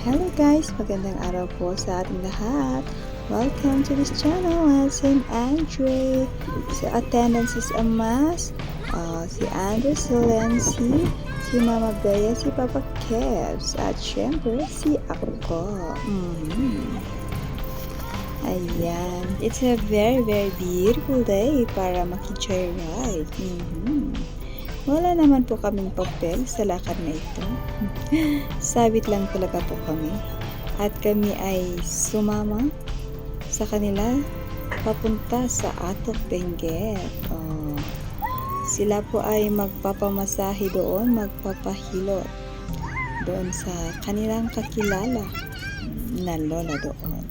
Hello guys! Magandang araw po sa ating lahat. Welcome to this channel at St. Andre. Si attendance is a must. Si Andre Solensi, si Mama Bea, si Papa Kevs, at syempre si ako. Ayan. It's a very beautiful day para maki-joyride. Wala naman po kaming papel sa lakad na ito. Sabit lang talaga po kami. At kami ay sumama sa kanila papunta sa Atok Benguet. Sila po ay magpapamasahe doon, magpapahilot doon sa kanilang kakilala na lola doon.